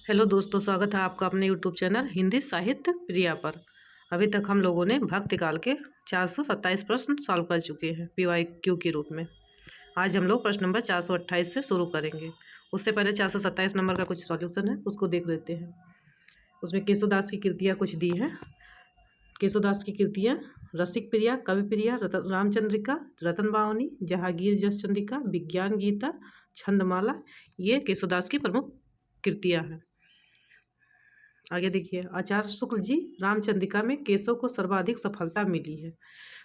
Hello दोस्तों, स्वागत है आपका अपने यूट्यूब चैनल हिंदी साहित्य प्रिया पर। अभी तक हम लोगों ने भक्त काल के 427 प्रश्न सॉल्व कर चुके हैं PYQ के रूप में। आज हम लोग प्रश्न नंबर 428 से शुरू करेंगे। उससे पहले 427 नंबर का कुछ सॉल्यूशन है, उसको देख लेते हैं। उसमें केशवदास की कृतियाँ कुछ दी हैं। केशवदास की कृतियाँ: रसिक प्रिया, कवि प्रिया, रामचंद्रिका, रतन बावनी, जहांगीर जस चंद्रिका, विज्ञान गीता, छंदमाला, ये केशवदास की प्रमुख कृतियाँ हैं। आगे देखिए, आचार्य शुक्ल जी रामचंद्रिका में केशव को सर्वाधिक सफलता मिली है।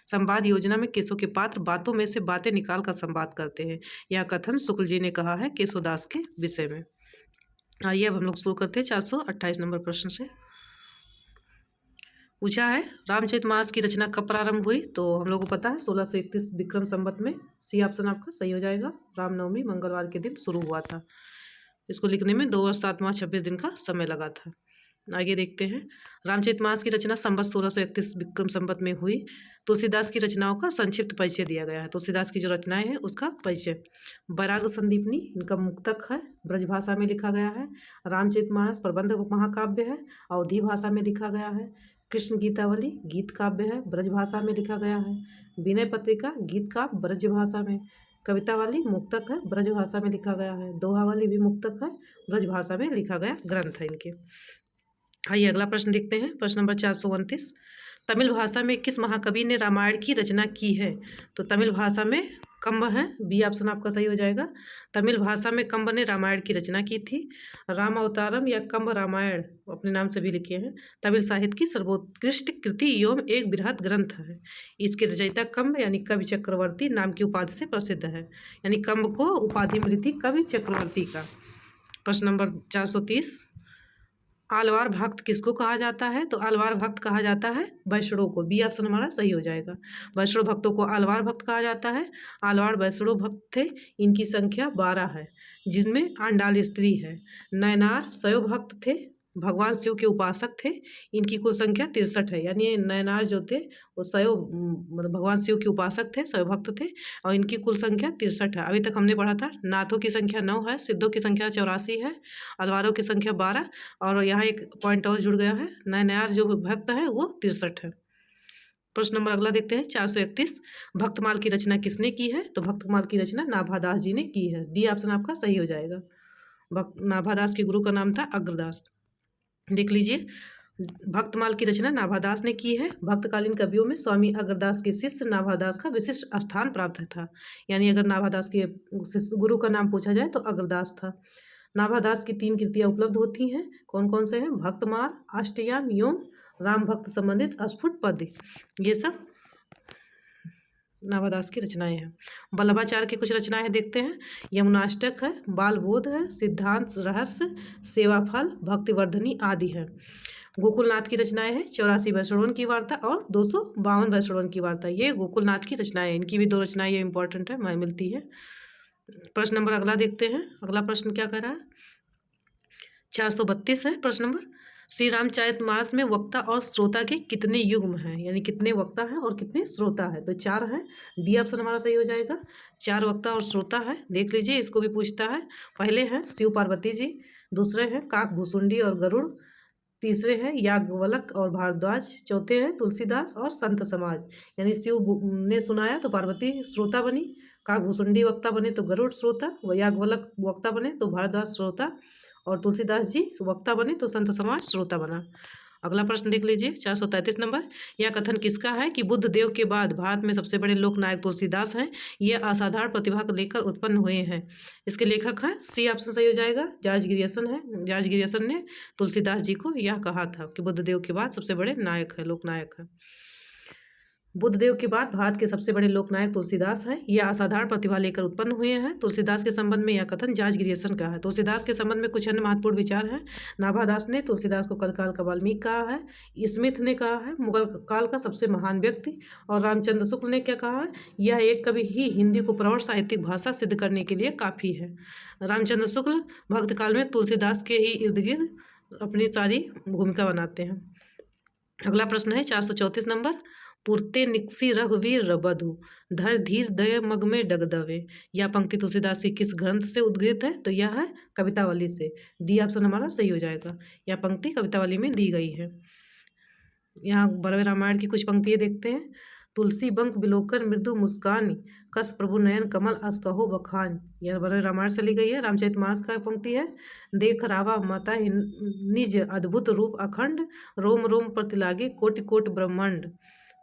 संवाद योजना में केशव के पात्र बातों में से बातें निकाल कर संवाद करते हैं। यह कथन शुक्ल जी ने कहा है केशवदास के विषय में। आइए अब हम लोग शुरू करते हैं 428 नंबर प्रश्न से। पूछा है रामचरितमानस की रचना कब प्रारंभ हुई, तो हम लोग को पता है 1631 विक्रम संवत में। सी ऑप्शन आपका सही हो जाएगा। रामनवमी मंगलवार के दिन शुरू हुआ था। इसको लिखने में 2 वर्ष 7 माह 26 दिन का समय लगा था। आगे देखते हैं, रामचरितमानस की रचना संवत 1631 विक्रम संवत में हुई। तुलसीदास की रचनाओं का संक्षिप्त परिचय दिया गया है। तुलसीदास की जो रचनाएं हैं उसका परिचय: वैराग्य संदीपनी इनका मुक्तक है, ब्रजभाषा में लिखा गया है। रामचरितमानस प्रबंध महाकाव्य है, अवधी भाषा में लिखा गया है। कृष्ण गीतावली गीत काव्य है, ब्रजभाषा में लिखा गया है। विनय पत्रिका गीत काव्य ब्रजभाषा में। कवितावाली मुक्तक है, ब्रजभाषा में लिखा गया है। दोहावाली भी मुक्तक है, ब्रजभाषा में लिखा गया ग्रंथ है इनके। आइए अगला प्रश्न देखते हैं। प्रश्न नंबर 429, तमिल भाषा में किस महाकवि ने रामायण की रचना की है? तो तमिल भाषा में कंब है। बी ऑप्शन आपका सही हो जाएगा। तमिल भाषा में कंब ने रामायण की रचना की थी। राम अवतारम या कंब रामायण अपने नाम से भी लिखे हैं। तमिल साहित्य की सर्वोत्कृष्ट कृति एवं एक बृहद ग्रंथ है। इसके रचयिता कंब यानी कवि चक्रवर्ती नाम की उपाधि से प्रसिद्ध है। यानी कंब को उपाधि मिली थी कवि चक्रवर्ती का। प्रश्न नंबर 430, आलवार भक्त किसको कहा जाता है? तो आलवार भक्त कहा जाता है वैष्णव को। बी ऑप्शन हमारा सही हो जाएगा। वैष्णव भक्तों को आलवार भक्त कहा जाता है। आलवार वैष्णव भक्त थे। इनकी संख्या 12 है, जिसमें आंडाल स्त्री है। नयनार शैव भक्त थे, भगवान शिव के उपासक थे। इनकी कुल संख्या 63 है। यानी नयनार जो थे वो शैव मतलब भगवान शिव के उपासक थे, शैव भक्त थे, और इनकी कुल संख्या 63 है। अभी तक हमने पढ़ा था नाथों की संख्या 9 है, सिद्धों की संख्या 84 है, अलवारों की संख्या 12, और यहाँ एक पॉइंट और जुड़ गया है, नयनार जो भक्त है वो 63 है। प्रश्न नंबर अगला देखते हैं 431, भक्तमाल की रचना किसने की है? तो भक्तमाल की रचना नाभादास जी ने की है। डी ऑप्शन आपका सही हो जाएगा। नाभादास के गुरु का नाम था अग्रदास। देख लीजिए, भक्तमाल की रचना नाभादास ने की है। भक्तकालीन कवियों में स्वामी अग्रदास के शिष्य नाभादास का विशिष्ट स्थान प्राप्त था। यानी अगर नाभादास के गुरु का नाम पूछा जाए तो अग्रदास था। नाभादास की 3 कृतियाँ उपलब्ध होती हैं। कौन कौन से हैं? भक्तमाल, अष्टयाम एवं राम भक्त संबंधित अस्फुट पद्य। ये सब नाभादास की रचनाएं हैं। वल्लभाचार्य की कुछ रचनाएं देखते हैं। यमुनाष्टक है, बालबोध है, सिद्धांत रहस्य, सेवाफल, भक्तिवर्धनी आदि है। गोकुलनाथ की रचनाएं हैं 84 वैष्णवन की वार्ता और 252 वैष्णवन की वार्ता। ये गोकुलनाथ की रचनाएं हैं। इनकी भी 2 रचनाएं ये इंपॉर्टेंट है, मैं मिलती है। प्रश्न नंबर अगला देखते हैं। अगला प्रश्न क्या कह रहा है? 432 है प्रश्न नंबर। श्री रामचरितमानस में वक्ता और श्रोता के कितने युग्म हैं? यानी कितने वक्ता हैं और कितने श्रोता है? तो 4 हैं। डी ऑप्शन हमारा सही हो जाएगा। 4 वक्ता और श्रोता है। देख लीजिए, इसको भी पूछता है। पहले हैं शिव पार्वती जी, दूसरे हैं काक भुसुंडी और गरुड़, तीसरे हैं याज्ञवल्क और भारद्वाज, चौथे हैं तुलसीदास और संत समाज। यानी शिव ने सुनाया तो पार्वती श्रोता बनी, काक भुसुंडी वक्ता बने तो गरुड़ श्रोता, याज्ञवल्क वक्ता बने तो भारद्वाज श्रोता, और तुलसीदास जी वक्ता बने तो संत समाज श्रोता बना। अगला प्रश्न देख लीजिए 433 नंबर। यह कथन किसका है कि बुद्ध देव के बाद भारत में सबसे बड़े लोकनायक तुलसीदास हैं? ये असाधारण प्रतिभा को लेकर उत्पन्न हुए हैं। इसके लेखक हैं। सी ऑप्शन सही हो जाएगा। जॉर्ज ग्रियर्सन है। जॉर्ज ग्रियर्सन ने तुलसीदास जी को यह कहा था कि बुद्ध देव के बाद सबसे बड़े नायक है, लोकनायक है। बुद्ध देव के बाद भारत के सबसे बड़े लोकनायक तुलसीदास हैं। यह असाधारण प्रतिभा लेकर उत्पन्न हुए हैं। तुलसीदास के संबंध में यह कथन जॉर्ज ग्रियर्सन का है। तुलसीदास के संबंध में कुछ अन्य महत्वपूर्ण विचार हैं। नाभादास ने तुलसीदास को कलकाल का वाल्मीकि कहा है। स्मिथ ने कहा है मुगल काल का सबसे महान व्यक्ति। और रामचंद्र शुक्ल ने क्या कहा है? यह एक कवि ही हिंदी को प्रौढ़ साहित्यिक भाषा सिद्ध करने के लिए काफ़ी है। रामचंद्र शुक्ल भक्त काल में तुलसीदास के ही इर्द गिर्द अपनी सारी भूमिका बनाते हैं। अगला प्रश्न है 434 नंबर। पुरते निक्सी रघुवीर बधु धर धीर दय मग में डगदवे। यह पंक्ति तुलसीदास की किस ग्रंथ से उद्गृत है? तो यह है कवितावली से। डी ऑप्शन हमारा सही हो जाएगा। यह पंक्ति कवितावली में दी गई है। यहाँ बरवे रामायण की कुछ पंक्तियाँ देखते हैं। तुलसी बंक बिलोकर मृदु मुस्कान कस प्रभु नयन कमल अस कहो बखान। यह बरवे रामायण से ली गई है। रामचरितमानस का पंक्ति है। देख रावा माता निज अद्भुत रूप अखंड रोम रोम प्रति लागे कोटि कोटि ब्रह्मांड।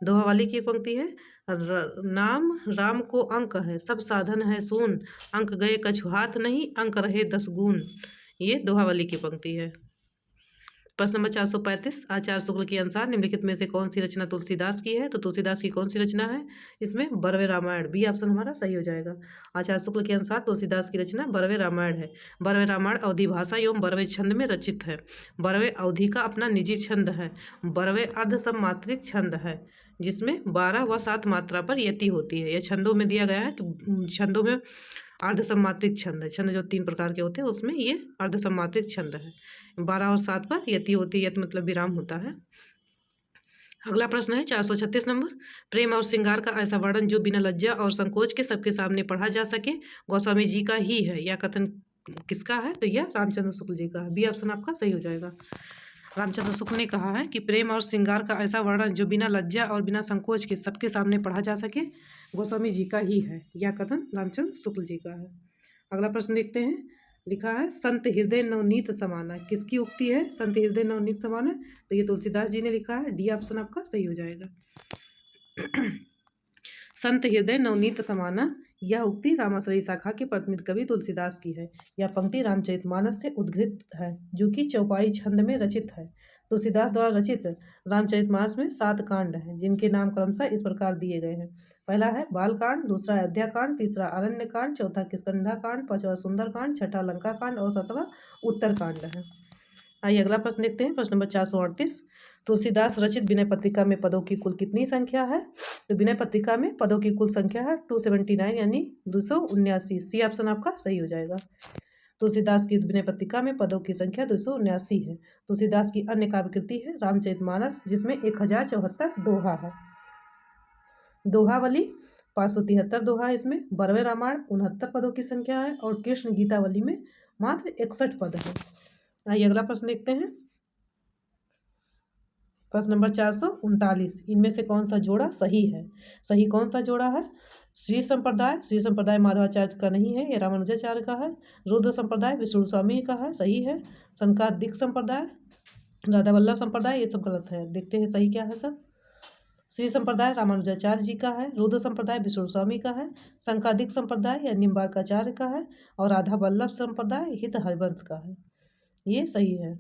दोहा वाली की पंक्ति है। नाम राम को अंक है सब साधन है सून अंक गए कछु हाथ नहीं अंक रहे 10 गुण। ये दोहा वाली की पंक्ति है। प्रश्न नंबर 435 आचार्य शुक्ल के अनुसार निम्नलिखित में से कौन सी रचना तुलसीदास की है? तो तुलसीदास की कौन सी रचना है इसमें? बरवे रामायण। बी ऑप्शन हमारा सही हो जाएगा। आचार्य शुक्ल के अनुसार तुलसीदास की रचना बरवे रामायण है। बरवे रामायण अवधी भाषा एवं बरवे छंद में रचित है। बरवे अवधी का अपना निजी छंद है। बरवे अर्ध सममात्रिक छंद है जिसमें 12 व 7 मात्रा पर यति होती है। यह छंदों में दिया गया है कि छंदों में अर्ध सममात्रिक छंद है। छंद जो 3 प्रकार के होते हैं उसमें ये अर्ध सममात्रिक छंद है। 12 और 7 पर यति होती है। यति मतलब विराम होता है। अगला प्रश्न है 436 नंबर। प्रेम और श्रृंगार का ऐसा वर्णन जो बिना लज्जा और संकोच के सबके सामने पढ़ा जा सके गोस्वामी जी का ही है। यह कथन किसका है? तो यह रामचंद्र शुक्ल जी का है। बी ऑप्शन आपका सही हो जाएगा। रामचंद्र शुक्ल ने कहा है कि प्रेम और श्रृंगार का ऐसा वर्णन जो बिना लज्जा और बिना संकोच के सबके सामने पढ़ा जा सके गोस्वामी जी का ही है। यह कथन रामचंद्र शुक्ल जी का है। अगला प्रश्न देखते हैं। लिखा है संत हृदय नवनीत समाना। किसकी उक्ति है संत हृदय नवनीत समाना? तो ये तुलसीदास जी ने लिखा है। डी ऑप्शन आपका सही हो जाएगा। संत हृदय नवनीत समाना यह उक्ति रामाश्रयी शाखा के प्रतिनिधि कवि तुलसीदास की है। यह पंक्ति रामचरितमानस से उद्घृत है जो कि चौपाई छंद में रचित है। तुलसीदास द्वारा रचित रामचरितमानस में 7 कांड हैं जिनके नाम क्रमशः इस प्रकार दिए गए हैं। पहला है बालकांड, दूसरा अयोध्या कांड, तीसरा अरण्य कांड, चौथा किष्किंधा कांड, पांचवा सुंदर कांड, छठा लंका कांड और 7वां उत्तर कांड है। आइए अगला प्रश्न देखते हैं। प्रश्न नंबर 438। तुलसीदास रचित विनय पत्रिका में पदों की कुल कितनी संख्या है? तो विनय पत्रिका में पदों की कुल संख्या है 279 यानी 279। सी ऑप्शन आपका सही हो जाएगा। तुलसीदास की विनय पत्रिका में पदों की संख्या 279 है। तुलसीदास की अन्य काव्य कृति है रामचरितमानस जिसमें 1074 दोहा है। दोहावली 573 दोहा है इसमें। बरवे रामायण 69 पदों की संख्या है और कृष्ण गीतावली में मात्र 61 पद है। आइए अगला प्रश्न देखते हैं। प्रश्न नंबर 439। इनमें से कौन सा जोड़ा सही है? सही कौन सा जोड़ा है? श्री संप्रदाय माधवाचार्य का नहीं है, यह रामानुजाचार्य का है। रुद्र संप्रदाय विष्णु स्वामी का है, सही है। संकादिक संप्रदाय राधा वल्लभ संप्रदाय, ये सब गलत है। देखते हैं सही क्या है सब। श्री संप्रदाय रामानुजाचार्य जी का है। रुद्र संप्रदाय विष्णु स्वामी का है। संकादिक संप्रदाय या निम्बार्काचार्य का है और राधा वल्लभ संप्रदाय हित हरिवंश का है। ये सही है।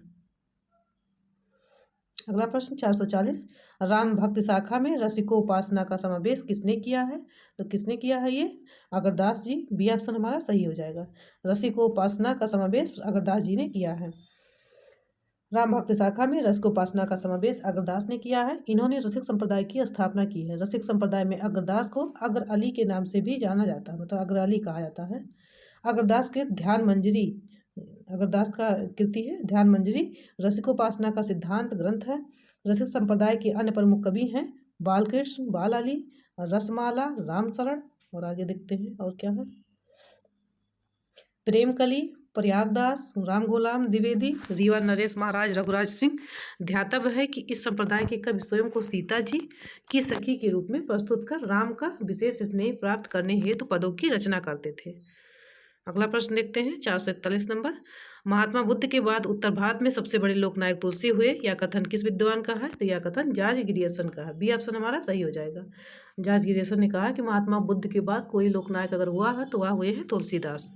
अगला प्रश्न 440। राम भक्त शाखा में रसिकोपासना का समावेश किसने किया है? तो किसने किया है ये? अगरदास जी। बी ऑप्शन हमारा सही हो जाएगा। रसिकोपासना का समावेश अगरदास जी ने किया है। राम भक्त शाखा में रसिकोपासना का समावेश अगरदास ने किया है। इन्होंने रसिक संप्रदाय की स्थापना की है। रसिक संप्रदाय में अगरदास को अगर अली के नाम से भी जाना जाता है, मतलब अगर अली कहा जाता है। अगरदास के ध्यान मंजरी अगरदास का कृति है ध्यान मंजरी रसिकोपासना का सिद्धांत ग्रंथ है। रसिक संप्रदाय के अन्य प्रमुख कवि हैं बालकृष्ण, बाल अली, रसमाला, रामशरण और आगे देखते हैं और क्या है। प्रेमकली, प्रयागदास, राम गुलाम द्विवेदी, रीवा नरेश महाराज, रघुराज सिंह। ध्यातव्य है कि इस संप्रदाय के कवि स्वयं को सीता जी की सखी के रूप में प्रस्तुत कर राम का विशेष स्नेह प्राप्त करने हेतु पदों की रचना करते थे। अगला प्रश्न देखते हैं 441 नंबर। महात्मा बुद्ध के बाद उत्तर भारत में सबसे बड़े लोकनायक तुलसी हुए, यह कथन किस विद्वान का है? तो यह कथन जॉर्ज ग्रियर्सन का है। बी ऑप्शन हमारा सही हो जाएगा। जॉर्ज ग्रियर्सन ने कहा कि महात्मा बुद्ध के बाद कोई लोकनायक अगर हुआ है तो वह हुए हैं तुलसीदास।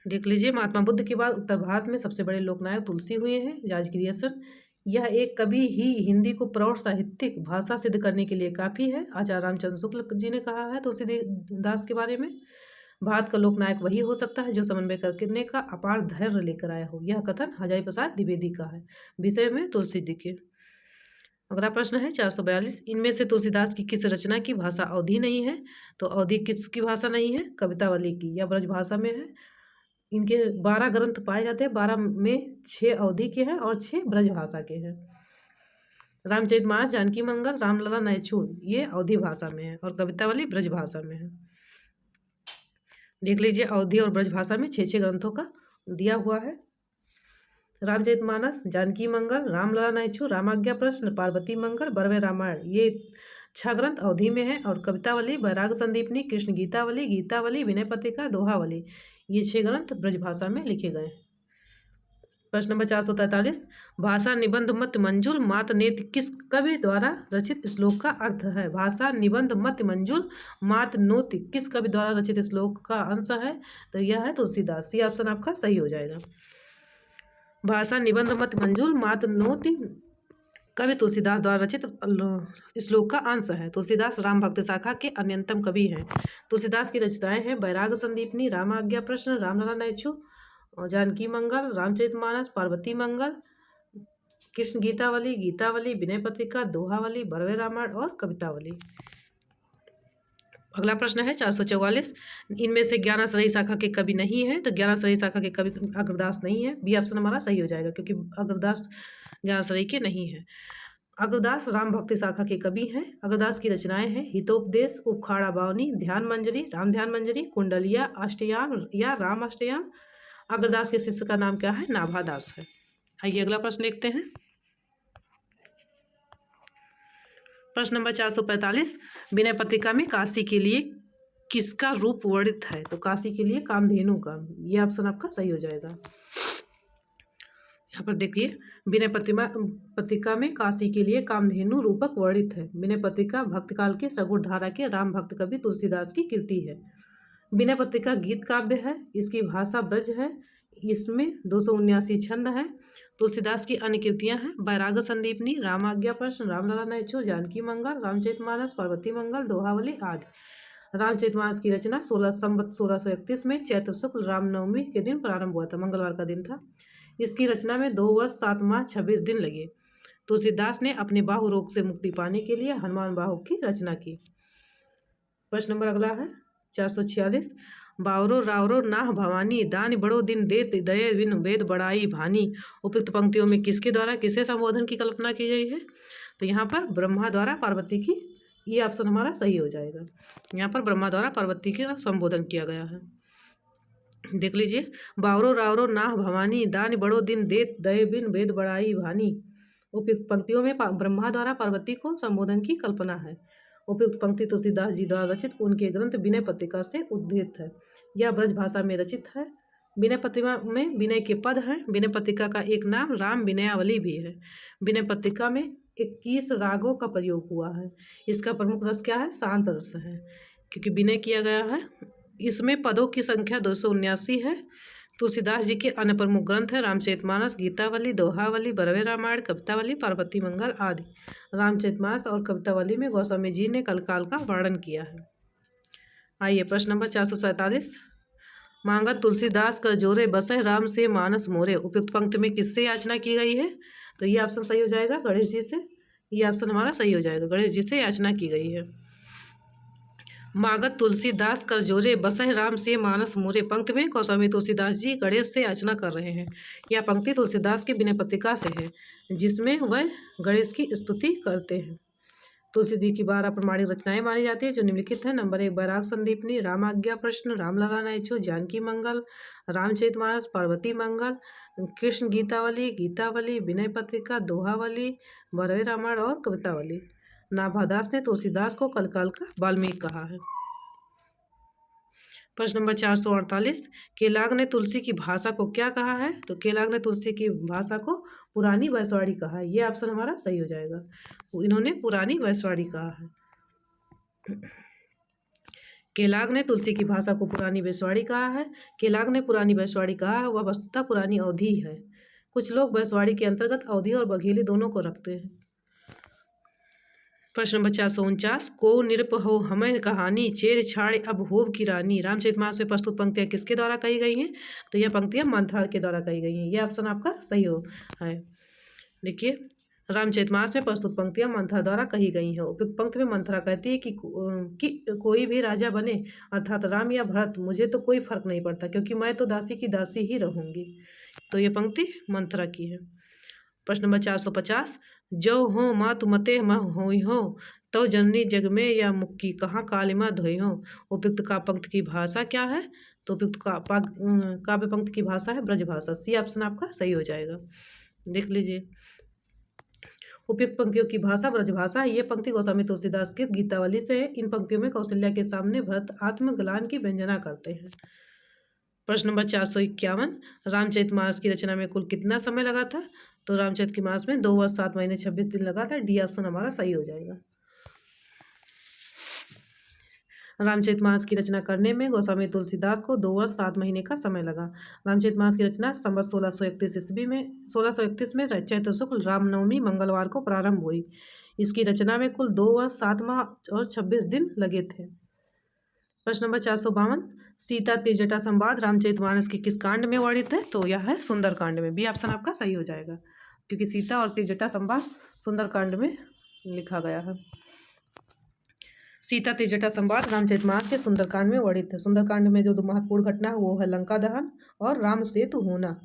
देख लीजिए, महात्मा बुद्ध के बाद उत्तर भारत में सबसे बड़े लोकनायक तुलसी हुए हैं, जॉर्ज ग्रियर्सन। यह एक कवि ही हिंदी को प्रौढ़ साहित्यिक भाषा सिद्ध करने के लिए काफ़ी है। आचार्य रामचंद्र शुक्ल जी ने कहा है तुलसीदास के बारे में, भारत का लोकनायक वही हो सकता है जो समन्वय करने का अपार धैर्य लेकर आया हो। यह कथन हजारी प्रसाद द्विवेदी का है। विषय में तुलसी दिखे। अगला प्रश्न है 442। इनमें से तुलसीदास की किस रचना की भाषा अवधी नहीं है? तो अवधी किसकी भाषा नहीं है? कवितावली की, या ब्रज भाषा में है। इनके 12 ग्रंथ पाए जाते हैं, 12 में 6 अवधी के हैं और 6 ब्रज भाषा के हैं। रामचरितमानस, जानकी मंगल, रामलला, नैछुर ये अवधी भाषा में है और कवितावली ब्रज भाषा में है। देख लीजिए, अवधी और ब्रज भाषा में 6 ग्रंथों का दिया हुआ है। रामचरितमानस, जानकी मंगल, रामलला, नैछुर, रामाज्ञा प्रश्न, पार्वती मंगल, बरवे रामायण ये 6 ग्रंथ अवधि में है और कवितावली बैराग संदीपनी, कृष्ण गीतावली, गीतावली, विनय पत्रिका, दोहावली ये 6 ग्रंथ ब्रज भाषा में लिखे गए। प्रश्न नंबर 443, भाषा निबंध मत मंजुल मात नेत किस कवि द्वारा रचित श्लोक का अर्थ है? भाषा निबंध मत मंजुल मात नोति किस कवि द्वारा रचित श्लोक का अंश है? तो यह है तुलसीदास। सी ऑप्शन आपका सही हो जाएगा। भाषा निबंध मत मंजुल मात नोति कवि तुलसीदास द्वारा रचित श्लोक का अंश है। तुलसीदास राम भक्त शाखा के अन्यतम कवि हैं। तुलसीदास की रचनाएं हैं बैराग संदीपनी, रामाज्ञा प्रश्न, रामलला, नैछुर, जानकी मंगल, रामचरितमानस, पार्वती मंगल, कृष्ण गीतावली, गीतावली, विनय पत्रिका, दोहावली, बरवे रामायण और कवितावली। अगला प्रश्न है 444, इनमें से ज्ञानाश्रयी शाखा के कवि नहीं है। तो ज्ञानाश्रयी शाखा के कवि अग्रदास नहीं है। बी ऑप्शन हमारा सही हो जाएगा क्योंकि अग्रदास ज्ञानाश्रयी के नहीं है। अग्रदास राम भक्ति शाखा के कवि हैं। अग्रदास की रचनाएं हैं हितोपदेश, उपखाड़ा बावनी, ध्यान मंजरी, राम ध्यान मंजरी, कुंडलिया अष्टयाम या राम अष्टयाम। अग्रदास के शिष्य का नाम क्या है? नाभादास है। आइए अगला प्रश्न देखते हैं। प्रश्न नंबर 445, विनय पत्रिका में काशी के लिए किसका रूप वर्णित है? तो काशी के लिए कामधेनु का। यह ऑप्शन आपका सही हो जाएगा। यहाँ पर देखिए, विनय पत्रिका में काशी के लिए कामधेनु रूपक वर्णित है। विनय पत्रिका भक्तकाल के सगुण धारा के राम भक्त कवि तुलसीदास की कृति है। विनय पत्रिका गीत काव्य है। इसकी भाषा ब्रज है। इसमें 279 छंद है। तुलसीदास की अन्य कृतियां हैं बैराग संदीपनी, रामाज्ञा प्रश्न, रामलला, नैछुर, जानकी मंगल, रामचरितमानस, पार्वती मंगल, दोहावली आदि। रामचरितमानस की रचना 1631 में चैत्र शुक्ल रामनवमी के दिन प्रारंभ हुआ था। मंगलवार का दिन था। इसकी रचना में 2 वर्ष 7 माह 26 दिन लगे। तुलसीदास ने अपने बाहु रोग से मुक्ति पाने के लिए हनुमान बाहु की रचना की। प्रश्न नंबर अगला है 446, बावरो रावरो नाह भवानी दान बड़ो दिन देत दये बिन वेद बड़ाई भानी। उपयुक्त पंक्तियों में किसके द्वारा किसे संबोधन की कल्पना की गई है? तो यहाँ पर ब्रह्मा द्वारा पार्वती की, ये ऑप्शन हमारा सही हो जाएगा। यहाँ पर ब्रह्मा द्वारा पार्वती का संबोधन किया गया है। देख लीजिए, बावरो रावरो नाह भवानी दान बड़ो दिन देत दये बिन वेद बड़ाई भानी। उपयुक्त पंक्तियों में ब्रह्मा द्वारा पार्वती को संबोधन की कल्पना है। उपयुक्त पंक्ति तुलसीदास जी द्वारा रचित उनके ग्रंथ विनय पत्रिका से उद्धृत है। यह ब्रज भाषा में रचित है। विनय पत्रिका में विनय के पद हैं। विनय पत्रिका का एक नाम राम विनयावली भी है। विनय पत्रिका में 21 रागों का प्रयोग हुआ है। इसका प्रमुख रस क्या है? शांत रस है, क्योंकि विनय किया गया है। इसमें पदों की संख्या 279 है। तुलसीदास जी के अन्य प्रमुख ग्रंथ हैं रामचरितमानस, गीतावली, दोहावली, बरवे रामायण, कवितावली, पार्वती मंगल आदि। रामचरितमानस और कवितावली में गोस्वामी जी ने कलकाल का वर्णन किया है। आइए प्रश्न नंबर 447, मांगत तुलसीदास कर जोरे बसह राम से मानस मोरे। उपयुक्त पंक्ति में किससे याचना की गई है? तो ये ऑप्शन सही हो जाएगा गणेश जी से। ये ऑप्शन हमारा सही हो जाएगा, गणेश जी से याचना की गई है। मागत तुलसीदास कर जोरे बसह राम से मानस मोरे पंक्ति में गोस्वामी तुलसीदास जी गणेश से याचना कर रहे हैं। यह पंक्ति तुलसीदास के विनय पत्रिका से है, जिसमें वह गणेश की स्तुति करते हैं। तुलसी जी की 12 प्रमाणिक रचनाएं मानी जाती है जो निम्नलिखित है। नंबर 1 बैराग संदीपनी, रामाज्ञा प्रश्न, रामलला, नैछुर, जानकी मंगल, रामचरितमानस, पार्वती मंगल, कृष्ण गीतावली, गीतावली, विनय पत्रिका, दोहावली, बरवे रामायण और कवितावली। नाभादास ने तुलसीदास को कलकाल का वाल्मीकि कहा है। प्रश्न नंबर 448, केलाग ने तुलसी की भाषा को क्या कहा है? तो केलाग ने तुलसी की भाषा को पुरानी वैश्वाड़ी कहा है। ये ऑप्शन हमारा सही हो जाएगा। इन्होंने पुरानी वैश्वाड़ी कहा है। केलाग ने तुलसी की भाषा को पुरानी वैश्वाड़ी कहा है। केलाग ने पुरानी वैश्वाड़ी कहा है, वह वस्तुतः पुरानी अवधी है। कुछ लोग वैश्वाड़ी के अंतर्गत अवधी और बघेली दोनों को रखते हैं। प्रश्न नंबर 449, को निरप हो हमें कहानी चेर छाड़ अब होब की रानी। रामचरितमानस में प्रस्तुत पंक्तियां किसके द्वारा कही गई हैं? तो यह पंक्तियां मंथरा के द्वारा कही गई हैं। यह ऑप्शन आपका सही हो है। देखिए, रामचरितमानस में प्रस्तुत पंक्तियां मंथरा द्वारा कही गई हैं। उपयुक्त पंक्ति में मंथरा कहती है कि कोई भी राजा बने, अर्थात राम या भरत, मुझे तो कोई फर्क नहीं पड़ता, क्योंकि मैं तो दासी की दासी ही रहूंगी। तो ये पंक्ति मंथरा की है। प्रश्न नंबर 450, जो हो मातु मते म होई हो, तो जननी जग में या मुक्की कहाँ कालिमा धोई हो। उपयुक्त का पंक्ति की भाषा क्या है? तो उपयुक्त काव्य पंक्ति की भाषा है ब्रज भाषा। सी ऑप्शन आपका सही हो जाएगा। देख लीजिए, उपयुक्त पंक्तियों की भाषा ब्रजभाषा है। ये पंक्ति गोस्वामी तुलसीदास की गीतावली से है। इन पंक्तियों में कौशल्या के सामने भरत आत्मग्लान की व्यंजना करते हैं। प्रश्न नंबर 451, रामचरितमानस की रचना में कुल कितना समय लगा था? तो रामचरितमानस में 2 वर्ष 7 महीने 26 दिन लगा था। डी ऑप्शन हमारा सही हो जाएगा। रामचरितमानस की रचना करने में गोस्वामी तुलसीदास को 2 वर्ष 7 महीने का समय लगा। रामचरितमानस की रचना संवत 1631 ईस्वी में 1631 में चैत्र शुक्ल रामनवमी मंगलवार को प्रारंभ हुई। इसकी रचना में कुल 2 वर्ष 7 माह और 26 दिन लगे थे। प्रश्न नंबर 452, सीता त्रिजटा संवाद रामचरितमानस के किस कांड में वर्णित है? तो यह है सुंदर कांड में। बी ऑप्शन आपका सही हो जाएगा, क्योंकि सीता और त्रिजटा संवाद सुंदर कांड में लिखा गया है। सीता त्रिजटा संवाद रामचरितमानस के सुंदरकांड में वर्णित है। सुंदरकांड में जो दो महत्वपूर्ण घटना है वो है लंका दहन और राम सेतु होना।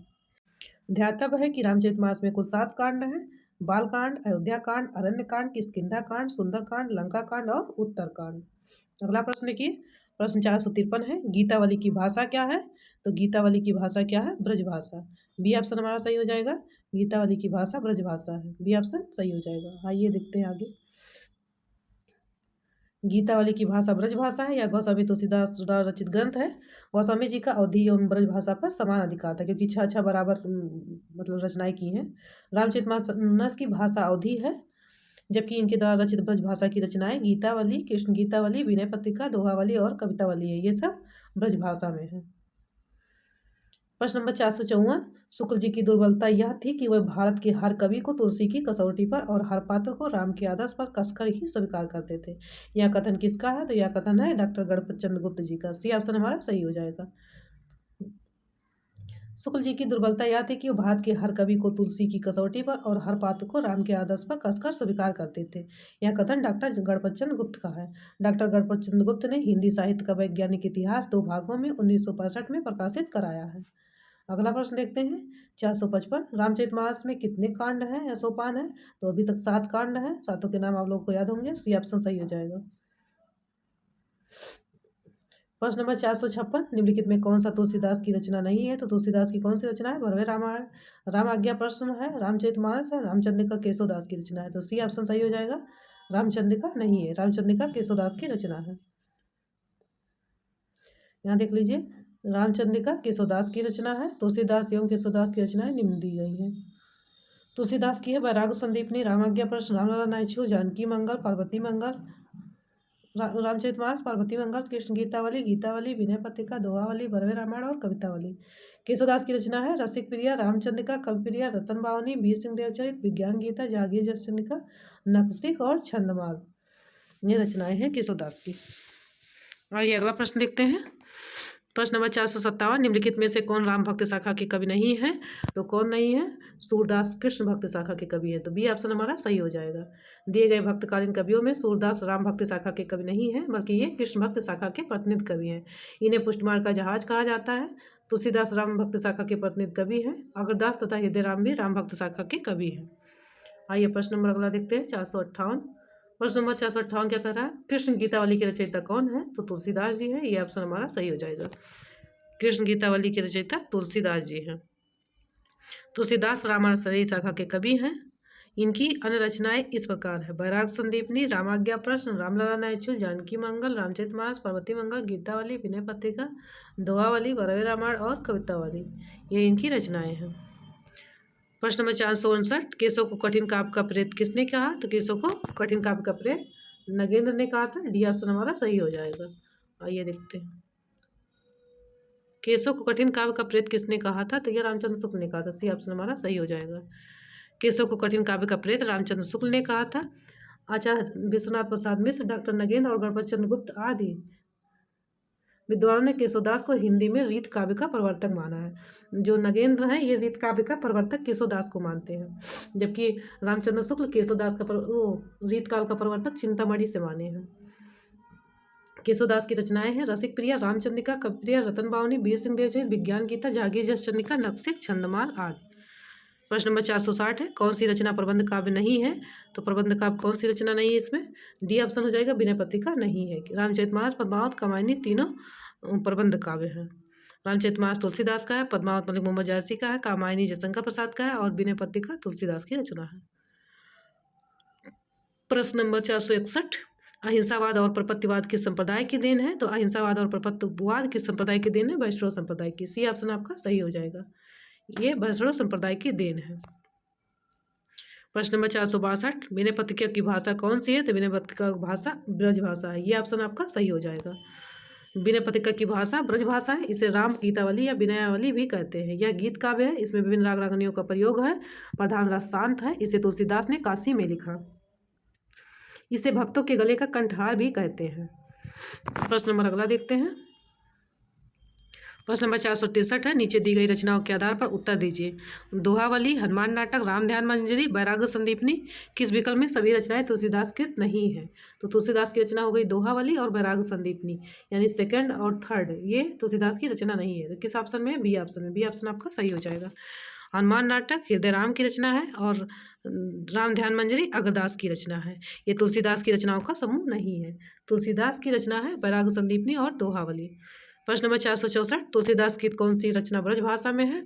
ध्यातव्य है कि रामचरितमानस में कुल 7 कांड हैं: बालकांड, अयोध्या कांड, अरण्य कांड, किष्किंधा कांड, सुंदरकांड, लंका कांड और उत्तरकांड। अगला प्रश्न देखिए, प्रश्न 453 है, गीतावली की भाषा क्या है? तो गीतावली की भाषा क्या है? ब्रजभाषा। बी ऑप्शन हमारा सही हो जाएगा। गीतावली की भाषा ब्रजभाषा है। बी ऑप्शन सही हो जाएगा। आइए देखते हैं आगे। गीतावली की भाषा ब्रजभाषा है। यह गोस्वामी तुलसीदास द्वारा रचित ग्रंथ है। गोस्वामी जी का अवधी एवं ब्रजभाषा पर समान अधिकार था, क्योंकि 6 बराबर मतलब रचनाएं की हैं। रामचरितमानस की भाषा अवधी है, जबकि इनके द्वारा रचित ब्रजभाषा की रचनाएं गीतावली, कृष्ण गीतावली, विनय पत्रिका, दोहावली और कवितावली है। ये सब ब्रजभाषा में है। प्रश्न नंबर 454, शुक्ल जी की दुर्बलता यह थी कि वह भारत के हर कवि को तुलसी की कसौटी पर और हर पात्र को राम के आदर्श पर कसकर ही स्वीकार करते थे। यह कथन किसका है? तो यह कथन है डॉक्टर गणपत चंद्र गुप्त जी का। सी ऑप्शन हमारा सही हो जाएगा। शुक्ल जी की दुर्बलता यह थी कि वो भारत के हर कवि को तुलसी की कसौटी पर और हर पात्र को राम के आदर्श पर कसकर स्वीकार करते थे। यह कथन डॉक्टर गणपत चंद्र गुप्त का है। डॉक्टर गणपत चंद्र गुप्त ने हिंदी साहित्य का वैज्ञानिक इतिहास 2 भागों में 1965 में प्रकाशित कराया है। अगला प्रश्न देखते हैं, 455, रामचरितमानस में कितने कांड हैं या सोपान है? तो अभी तक 7 कांड हैं। 7 के नाम आप लोग को याद होंगे। सी ऑप्शन सही हो जाएगा। प्रश्न नंबर 456, निम्नलिखित में कौन सा तुलसीदास की रचना नहीं है? तो तुलसीदास की कौन सी रचना है? भरवे रामायण, राम आज्ञा प्रश्न है, रामचरितमानस है, रामचंद्रिका केशवदास की रचना है। तो सी ऑप्शन सही हो जाएगा। रामचंद्रिका नहीं है, रामचंद्रिका केशवदास की रचना है। यहाँ देख लीजिए, रामचंद्रिका केशवदास की रचना है। तुलसीदास एवं केशवदास की रचनाएं निम्न दी गई हैं। तुलसीदास की है वैराग संदीपनी, रामाज्ञा प्रश्न, रामलला नायचू, जानकी मंगल, पार्वती मंगल, रामचरितमानस, पार्वती मंगल, कृष्ण गीतावली, गीतावली, विनय पत्रिका, दोहावली, भरवे रामायण और कवितावली। केशवदास की रचना है रसिक प्रिया, रामचंद्रिका, कवि प्रिया, रतन बावनी, वीर सिंह देवचरित, विज्ञान गीता, जागीर जसचंद्रिका, नक्सिक और छंदमाल। ये रचनाएं हैं केशवदास की। आइए अगला प्रश्न देखते हैं। प्रश्न नंबर 457, निम्नलिखित में से कौन राम भक्त शाखा के कवि नहीं है? तो कौन नहीं है? सूरदास कृष्ण भक्त शाखा के कवि हैं। तो बी ऑप्शन हमारा सही हो जाएगा। दिए गए भक्तकालीन कवियों में सूरदास राम भक्त शाखा के कवि नहीं है, बल्कि ये कृष्ण भक्त शाखा के प्रतिनिधि कवि हैं। इन्हें पुष्टमार्ग का जहाज कहा जाता है। तुलसीदास राम भक्त शाखा के प्रतिनिधि कवि हैं। अगरदास तथा हृदय राम भी राम भक्त शाखा के कवि हैं। आइए प्रश्न नंबर अगला देखते हैं, 458। प्रश्न नंबर 458 क्या कह रहा है? कृष्ण गीतावली के रचयिता कौन है? तो तुलसीदास जी हैं। ये ऑप्शन हमारा सही हो जाएगा। कृष्ण गीतावली के रचयिता तुलसीदास जी हैं। तुलसीदास रामाश्रयी शाखा के कवि हैं। इनकी अन्य रचनाएं इस प्रकार है: वैराग संदीपनी, रामाज्ञा प्रश्न, रामलला नायचू, जानकी मंगल, रामचरितमानस, पार्वती मंगल, गीतावली, विनय पत्रिका, दोहावली, भरवे रामायण और कवितावली। ये इनकी रचनाएं हैं। प्रश्न नंबर 459, केशव को कठिन काव्य का प्रेत किसने कहा? तो केशव को कठिन काव्य का प्रेत नगेंद्र ने कहा था। डी ऑप्शन हमारा सही हो जाएगा। आइए देखते हैं, केशव को कठिन काव्य का प्रेत किसने कहा था? तो यह रामचंद्र शुक्ल ने कहा था। सी ऑप्शन हमारा सही हो जाएगा। केशव को कठिन काव्य का प्रेत रामचंद्र शुक्ल ने कहा था। आचार्य विश्वनाथ प्रसाद मिश्र, डॉक्टर नगेंद्र और गणपत चंद्र गुप्त आदि विद्वानों ने केशवदास को हिंदी में रीत काव्य का प्रवर्तक माना है। जो नगेंद्र हैं ये रीत काव्य का प्रवर्तक केशवदास को मानते हैं, जबकि रामचंद्र शुक्ल केशवदास का रीत काव्य का प्रवर्तक चिंतामणि से माने हैं। केशवदास की रचनाएं हैं रसिक प्रिया, रामचंद्रिका, कविप्रिया, रतन बावनी, वीर सिंह देवचरित, विज्ञान गीता, जागीर जसचंद्रिका, नक्सिक, छंदमाल आदि। प्रश्न नंबर 460 है, कौन सी रचना प्रबंध काव्य नहीं है? तो प्रबंध काव्य कौन सी रचना नहीं है इसमें? डी ऑप्शन हो जाएगा, विनय पत्रिका नहीं है। रामचरितमानस, पद्मावत, कामायनी तीनों प्रबंध काव्य हैं। रामचरितमानस तुलसीदास का है, पद्मावत मलिक मोहम्मद जायसी का है, कामायनी जयशंकर प्रसाद का है और विनय पत्रिका तुलसीदास की रचना है। प्रश्न नंबर 461, अहिंसावाद और प्रपत्तिवाद किस संप्रदाय की देन है? तो अहिंसावाद और प्रपत्तिवाद किस संप्रदाय की देन है? वैष्णव संप्रदाय की। सी ऑप्शन आपका सही हो जाएगा, ये वैष्णव संप्रदाय की देन है। प्रश्न नंबर 462, विनय पत्रिका की भाषा कौन सी है? तो विनय पत्रिका की भाषा ब्रज भाषा है, ये ऑप्शन आपका सही हो जाएगा। विनय पत्रिका की भाषा ब्रज भाषा है। इसे राम गीतावली या विनयावली भी कहते हैं। यह गीत काव्य है, इसमें विभिन्न राग रागनियों का प्रयोग है, प्रधान रस शांत है। इसे तुलसीदास ने काशी में लिखा। इसे भक्तों के गले का कंठहार भी कहते हैं। प्रश्न नंबर अगला देखते हैं। प्रश्न नंबर 463 है, नीचे दी गई रचनाओं के आधार पर उत्तर दीजिए। दोहावली, हनुमान नाटक, राम ध्यान मंजरी, वैराग्य संदीपनी किस विकल्प में सभी रचनाएं तुलसीदास कृत नहीं है? तो तुलसीदास की रचना हो गई दोहावली और वैराग्य संदीपनी, यानी सेकंड और थर्ड ये तुलसीदास की रचना नहीं है। तो किस ऑप्शन में? बी ऑप्शन में। बी ऑप्शन आपका सही हो जाएगा। हनुमान नाटक हृदय राम की रचना है और राम ध्यान मंजरी अग्रदास की रचना है। ये तुलसीदास की रचनाओं का समूह नहीं है। तुलसीदास की रचना है वैराग्य संदीपनी और दोहावली। प्रश्न नंबर 464, तुलसीदास की कौन सी रचना ब्रज भाषा में है?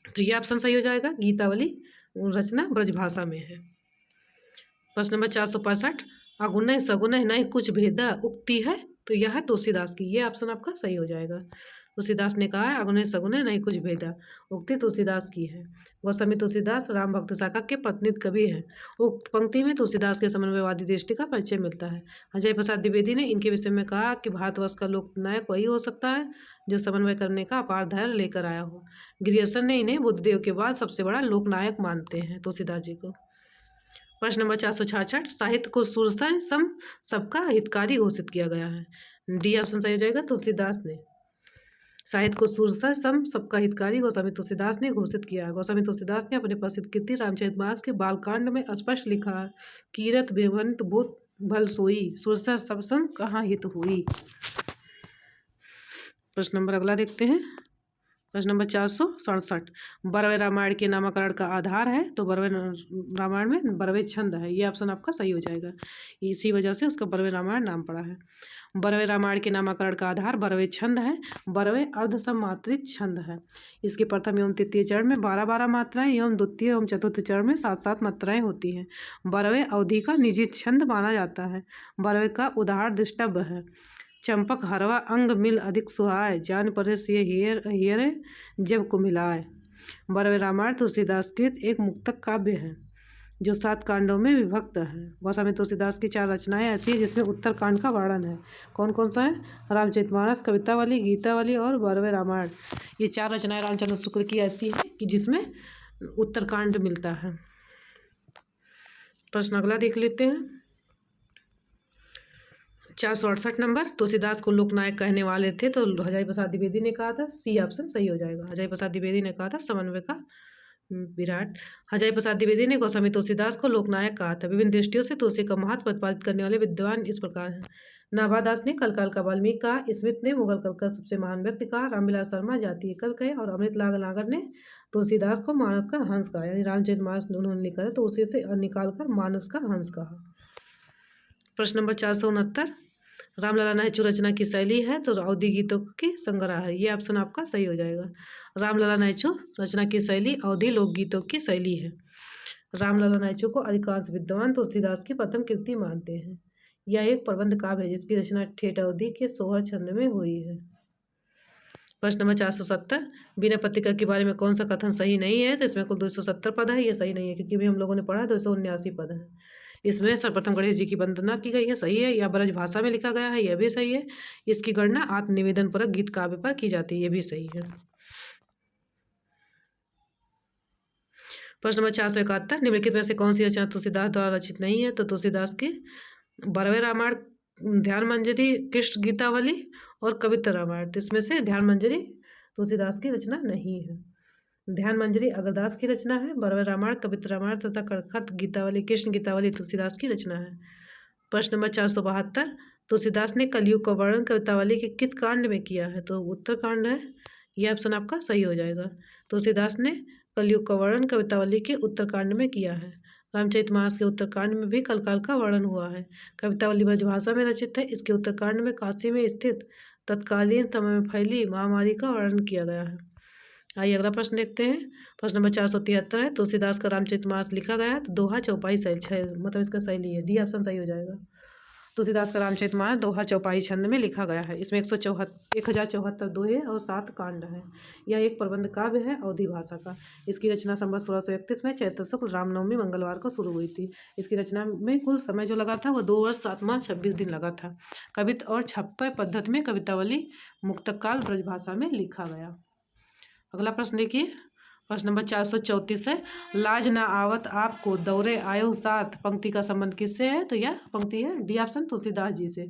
तो ये ऑप्शन सही हो जाएगा, गीतावली रचना ब्रज भाषा में है। प्रश्न नंबर 465, अगुनय सगुनय नहीं कुछ भेदा उक्ति है, तो यह है तुलसीदास की। ये ऑप्शन आपका सही हो जाएगा। तुलसीदास ने कहा है अगुनय सगुनय नहीं कुछ भेदा, उक्ति तुलसीदास की है। गोस्वामी तुलसीदास राम भक्त शाखा के प्रतिनिधि कवि हैं। उक्त पंक्ति में तुलसीदास के समन्वयवादी दृष्टि का परिचय मिलता है। अजय प्रसाद द्विवेदी ने इनके विषय में कहा कि भारतवर्ष का लोकनायक वही हो सकता है जो समन्वय करने का अपार धैर्य लेकर आया हो। ग्रियर्सन ने इन्हें बुद्धदेव के बाद सबसे बड़ा लोकनायक मानते हैं तुलसीदास जी को। प्रश्न नंबर 466, साहित्य को सुरसर सम सबका हितकारी घोषित किया गया है। डी ऑप्शन सही हो जाएगा, तुलसीदास ने। साहित्य को सुरसर सम सबका हितकारी गोस्वामी तुलसीदास ने घोषित किया है। गोस्वामी तुलसीदास ने अपने प्रसिद्ध कृति रामचरितमानस के बालकांड में स्पष्ट लिखा है, कीरत बेवंत भूत भल सोई, सुरसर सब सम कहाँ हित हुई। प्रश्न नंबर अगला देखते हैं। प्रश्न नंबर 467, बरवे रामायण के नामकरण का आधार है? तो बरवे रामायण में बरवे छंद है, ये ऑप्शन आपका सही हो जाएगा। इसी वजह से उसका बरवे रामायण नाम पड़ा है। बरवे रामायण के नामकरण का आधार बरवे छंद है। बरवे अर्धसमात्रिक छंद है। इसके प्रथम एवं तृतीय चरण में 12-12 मात्राएं एवं द्वितीय एवं चतुर्थ चरण में 7-7 मात्राएं होती हैं। बरवे अवधि का निजी छंद माना जाता है। बरवे का उदाहरण दृष्टव्य है, चंपक हरवा अंग मिल अधिक सुहाय, जान परे से हियरे जब को मिलाए। बरवे रामायण तुलसीदास कृत एक मुक्तक काव्य है जो 7 कांडों में विभक्त है। गोस्वामी तुलसीदास की 4 रचनाएं ऐसी है जिसमें उत्तर कांड का वर्णन है। कौन कौन सा है? रामचरितमानस, कवितावली, गीतावली और बरवे रामायण। ये 4 रचनाएं रामचंद्र शुक्ल की ऐसी है कि जिसमें उत्तरकांड मिलता है। प्रश्न अगला देख लेते हैं। 468 नंबर, तुलसीदास को लोकनायक कहने वाले थे तो हजारी प्रसाद द्विवेदी ने कहा था। सी ऑप्शन सही हो जाएगा। हजारी प्रसाद द्विवेदी ने कहा था समन्वय का विराट। हजारी प्रसाद द्विवेदी ने गोस्वामी तुलसीदास को लोकनायक कहा था। विभिन्न दृष्टियों से तुलसी का महत्व प्रतिपादित करने वाले विद्वान इस प्रकार हैं। नाभादास ने कलकाल का वाल्मीकि कहा, स्मिथ ने मुगल कल का सबसे महान व्यक्ति कहा, रामविलास शर्मा जातीय कवि कहे और अमृत लाल नागर ने तुलसीदास को मानस का हंस कहा। यानी रामचरितमानस उन्होंने लिखा था तो उसी से निकाल कर मानस का हंस कहा। प्रश्न नंबर 469, रामलला नायचू रचना की शैली है? तो अवधी गीतों की संग्रह है, ये ऑप्शन आपका सही हो जाएगा। रामलला नायचू रचना की शैली अवधी लोकगीतों की शैली है। रामलला नायचू को अधिकांश विद्वान तुलसीदास की प्रथम कृति मानते हैं। यह एक प्रबंध काव्य है जिसकी रचना ठेठ अवधी के सोहर छंद में हुई है। प्रश्न नंबर 470, विनय पत्रिका के बारे में कौन सा कथन सही नहीं है? तो इसमें कुल 270 पद है, ये सही नहीं है क्योंकि भी हम लोगों ने पढ़ा 279 पद है। इसमें सर्वप्रथम गणेश जी की वंदना की गई है, सही है। या ब्रज भाषा में लिखा गया है, यह भी सही है। इसकी गणना आत्मनिवेदन परक गीत काव्य पर की जाती है, यह भी सही है। प्रश्न नंबर 471, निम्नलिखित में से कौन सी रचना तुलसीदास द्वारा रचित नहीं है? तो तुलसीदास की बरवे रामायण, ध्यान मंजरी, कृष्ण गीतावली और कवित्त रामायण। तो इसमें से ध्यान मंजरी तुलसीदास की रचना नहीं है। ध्यान मंजरी अग्रदास की रचना है। बरवे रामायण, कवित्त रामायण तथा कड़खत गीतावली, कृष्ण गीतावली तुलसीदास की रचना है। प्रश्न नंबर 472, तुलसीदास ने कलयुग का वर्णन कवितावली के किस कांड में किया है? तो उत्तरकांड है, यह ऑप्शन आपका सही हो जाएगा। तुलसीदास ने कलयुग का वर्णन कवितावली के उत्तरकांड में किया है। रामचरितमानस के उत्तरकांड में भी कलकाल का वर्णन हुआ है। कवितावली ब्रजभाषा में रचित है। इसके उत्तरकांड में काशी में स्थित तत्कालीन समय में फैली महामारी का वर्णन किया गया है। आइए अगला प्रश्न देखते हैं। प्रश्न नंबर 473 है, तुलसीदास का रामचरितमानस लिखा गया है तो दोहा चौपाई शैली, मतलब इसका शैली है। डी ऑप्शन सही हो जाएगा। तुलसीदास का रामचरितमानस दोहा चौपाई छंद में लिखा गया है। इसमें 1074 दोहे और 7 कांड हैं। यह एक प्रबंध काव्य है अवधी भाषा का। इसकी रचना संवत 1631 में चैत्र शुक्ल रामनवमी मंगलवार को शुरू हुई थी। इसकी रचना में कुल समय जो लगा था वह 2 वर्ष 7 माह 26 दिन लगा था। कवित और छप्पय पद्धति में कवितावली मुक्तकाल ब्रजभाषा में लिखा गया। अगला प्रश्न देखिए। प्रश्न नंबर 434 है, लाज ना आवत आपको दौरे आयो साथ, पंक्ति का संबंध किससे है? तो यह पंक्ति है डी ऑप्शन तुलसीदास जी से।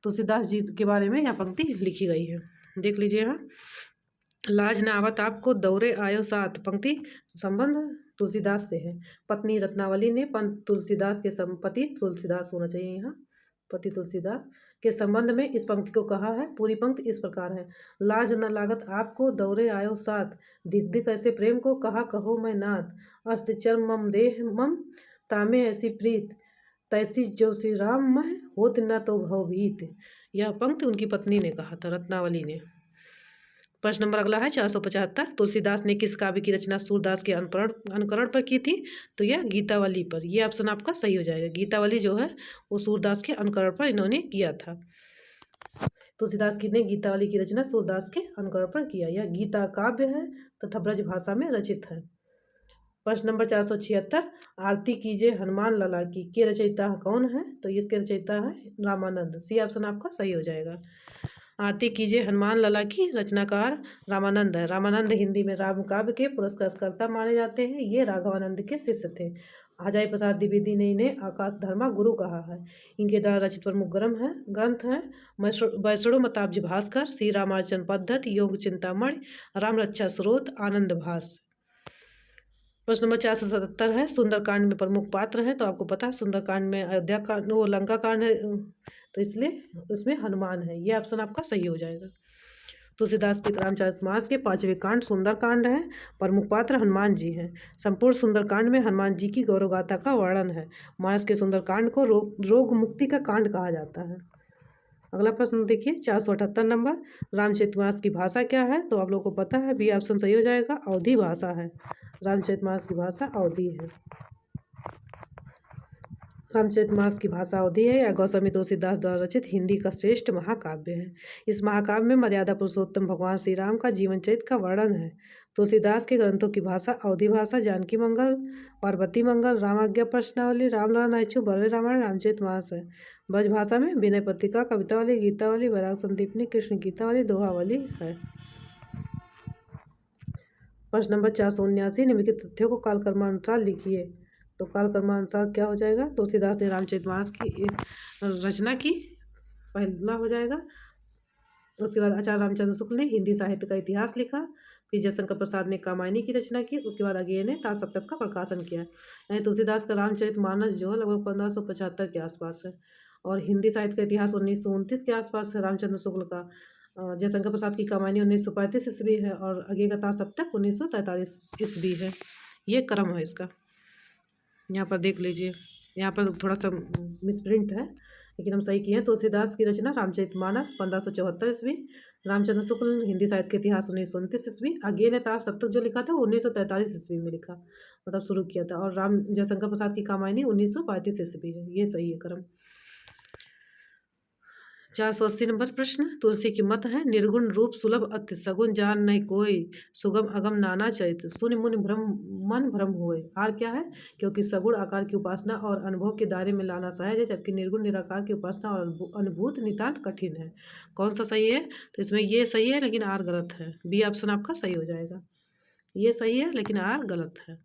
तुलसीदास जी के बारे में यह पंक्ति लिखी गई है, देख लीजिए यहाँ। लाज ना आवत आपको दौरे आयो साथ, पंक्ति संबंध तुलसीदास से है। पत्नी रत्नावली ने पंत तुलसीदास के पति तुलसीदास होना चाहिए यहाँ, पति तुलसीदास के संबंध में इस पंक्ति को कहा है। पूरी पंक्ति इस प्रकार है, लाज न लागत आपको दौरे आयो साथ, दिख दिख ऐसे प्रेम को कहा कहो मैं नाथ, अस्त चर्म मम देह मम तामे ऐसी प्रीत, तैसी जो श्री राम मह होत न तो भवभीत। यह पंक्ति उनकी पत्नी ने कहा था, रत्नावली ने। प्रश्न नंबर अगला है 475, तुलसीदास ने किस काव्य की रचना सूरदास के अनुकरण पर की थी? तो यह गीतावली पर। यह ऑप्शन आपका सही हो जाएगा। गीतावली जो है वो सूरदास के अनुकरण पर इन्होंने किया था। तुलसीदास की ने गीतावली की रचना सूरदास के अनुकरण पर किया। यह गीता काव्य है तथा ब्रजभाषा में रचित है। प्रश्न नंबर 476, आरती कीजिए हनुमान लला की के रचयिता कौन है? तो इसके रचयिता है रामानंद। सी ऑप्शन आपका सही हो जाएगा। आरती कीजिए हनुमान लला की रचनाकार रामानंद है। रामानंद हिंदी में राम काव्य के पुरस्कारकर्ता माने जाते हैं। ये राघवानंद के शिष्य थे। अजय प्रसाद द्विवेदी ने इन्हें आकाश धर्मा गुरु कहा है। इनके द्वारा रचित प्रमुख ग्रंथ हैं वैष्णो मताब्ज भास्कर, श्री रामार्चन पद्धति, योग चिंतामणि, राम रक्षा स्रोत, आनंद भास। प्रश्न नंबर 477 है, सुंदरकांड में प्रमुख पात्र हैं। तो आपको पता है सुंदरकांड में अयोध्या कांड, वो लंका कांड है, तो इसलिए उसमें हनुमान है। ये ऑप्शन आपका सही हो जाएगा। तुलसीदास के रामचरितमानस के 5वें कांड सुंदरकांड है। प्रमुख पात्र हनुमान जी हैं। संपूर्ण सुंदरकांड में हनुमान जी की गौरवगाथा का वर्णन है। मानस के सुंदरकांड को रोग मुक्ति का कांड कहा जाता है। अगला प्रश्न देखिए 478 नंबर, रामचरितमानस की भाषा क्या है? तो आप लोगों को पता है, बी ऑप्शन सही हो जाएगा, अवधी भाषा है। रामचरितमानस की भाषा अवधी है। रामचरितमानस की भाषा अवधी है। यह गोस्वामी तुलसीदास द्वारा रचित हिंदी का श्रेष्ठ महाकाव्य है। इस महाकाव्य में मर्यादा पुरुषोत्तम भगवान श्री राम का जीवन चरित्र का वर्णन है। तुलसीदास के ग्रंथों की भाषा अवधी भाषा, जानकी मंगल, पार्वती मंगल, रामाज्ञा प्रश्नावली, रामलला नायचू, बरवे रामायण, रामचरितमानस है। ब्रजभाषा में विनय पत्रिका, कवितावली, गीतावली, वैराग संदीपनी, कृष्ण गीतावली, दोहावली है। प्रश्न नंबर 479, निम्नलिखित तथ्यों को कालक्रमानुसार लिखिए। तो कालक्रमानुसार क्या हो जाएगा? तुलसीदास ने रामचरितमानस की रचना की, पहला हो जाएगा। उसके बाद आचार्य रामचंद्र शुक्ल ने हिंदी साहित्य का इतिहास लिखा। फिर जयशंकर प्रसाद ने कामायनी की रचना की। उसके बाद आगे ने तार सप्तक का प्रकाशन किया। यानी तुलसीदास का रामचरितमानस जो है लगभग 1575 के आसपास है। और हिंदी साहित्य का इतिहास 1929 के आसपास है रामचंद्र शुक्ल का। जयशंकर प्रसाद की कामायनी 1935 ईस्वी है और आगे का तार सप्तक 1943 ईस्वी है। ये क्रम है इसका, यहाँ पर देख लीजिए। यहाँ पर थोड़ा सा मिसप्रिंट है लेकिन हम सही किए हैं। तुलसीदास की रचना रामचरितमानस 1574 ईस्वी, रामचंद्र शुक्ल हिंदी साहित्य के इतिहास 1929 ईस्वी, आगे ने तार सप्तक जो लिखा था वो 1943 ईस्वी में लिखा, मतलब शुरू किया था। और राम जयशंकर प्रसाद की कामायनी 1935 ईस्वी है। ये सही है क्रम। 480 नंबर प्रश्न, तुलसी की मत है, निर्गुण रूप सुलभ अति, सगुन जान नहीं कोई, सुगम अगम नाना चरित, सुनि मुनि मन भ्रम होए। आर क्या है? क्योंकि सगुण आकार की उपासना और अनुभव के दायरे में लाना सहज है, जबकि निर्गुण निराकार की उपासना और अनुभूत नितांत कठिन है। कौन सा सही है? तो इसमें ये सही है लेकिन आर गलत है। बी ऑप्शन आपका सही हो जाएगा। ये सही है लेकिन आर गलत है।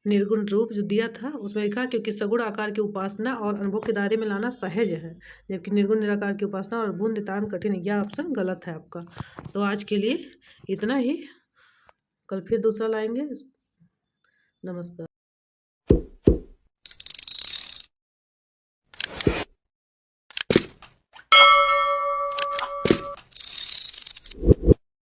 निर्गुण रूप जो दिया था उसमें लिखा क्योंकि सगुण आकार की उपासना और अनुभव के दायरे में लाना सहज है, जबकि निर्गुण निराकार की उपासना और अनुभूत नितांत कठिन है। यह ऑप्शन गलत है आपका। तो आज के लिए इतना ही, कल फिर दूसरा लाएंगे। नमस्कार।